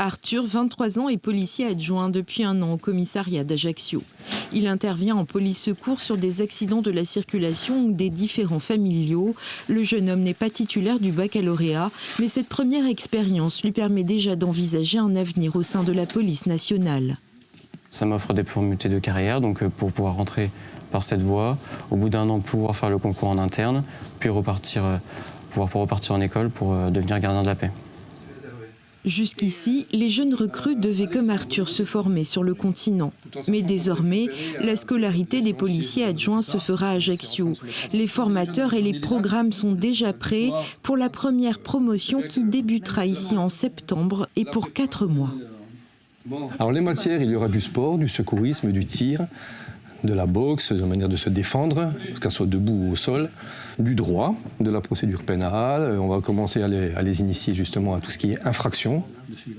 Arthur, 23 ans, est policier adjoint depuis 1 an au commissariat d'Ajaccio. Il intervient en police secours sur des accidents de la circulation ou des différends familiaux. Le jeune homme n'est pas titulaire du baccalauréat, mais cette première expérience lui permet déjà d'envisager un avenir au sein de la police nationale. Ça m'offre des opportunités de carrière, donc pour pouvoir rentrer par cette voie, au bout d'1 an pouvoir faire le concours en interne, puis pouvoir repartir en école pour devenir gardien de la paix. Jusqu'ici, les jeunes recrues devaient comme Arthur se former sur le continent. Mais désormais, la scolarité des policiers adjoints se fera à Ajaccio. Les formateurs et les programmes sont déjà prêts pour la première promotion qui débutera ici en septembre et pour 4 mois. Alors les matières, il y aura du sport, du secourisme, du tir, de la boxe, de manière de se défendre, qu'elle soit debout ou au sol, du droit, de la procédure pénale. On va commencer à les initier justement à tout ce qui est infraction.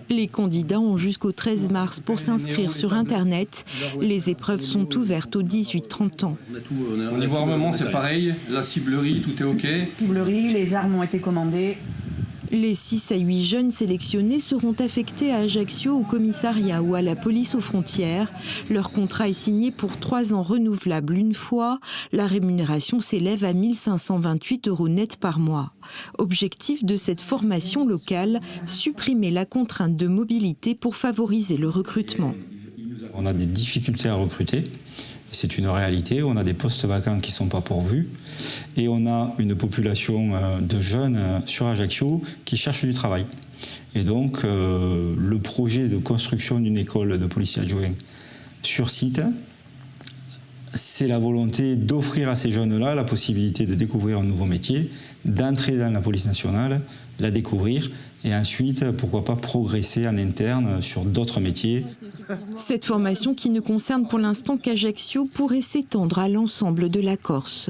Les candidats ont jusqu'au 13 mars pour s'inscrire sur Internet. Les épreuves sont ouvertes aux 18-30 ans. Au niveau armement, c'est pareil. La ciblerie, tout est OK. Ciblerie, les armes ont été commandées. Les 6 à 8 jeunes sélectionnés seront affectés à Ajaccio au commissariat ou à la police aux frontières. Leur contrat est signé pour 3 ans renouvelables une fois. La rémunération s'élève à 1 528 € net par mois. Objectif de cette formation locale, supprimer la contrainte de mobilité pour favoriser le recrutement. On a des difficultés à recruter. C'est une réalité, on a des postes vacants qui ne sont pas pourvus et on a une population de jeunes sur Ajaccio qui cherchent du travail. Et donc le projet de construction d'une école de policiers adjoints sur site, c'est la volonté d'offrir à ces jeunes-là la possibilité de découvrir un nouveau métier, d'entrer dans la police nationale, la découvrir et ensuite, pourquoi pas, progresser en interne sur d'autres métiers. Cette formation qui ne concerne pour l'instant qu'Ajaccio pourrait s'étendre à l'ensemble de la Corse.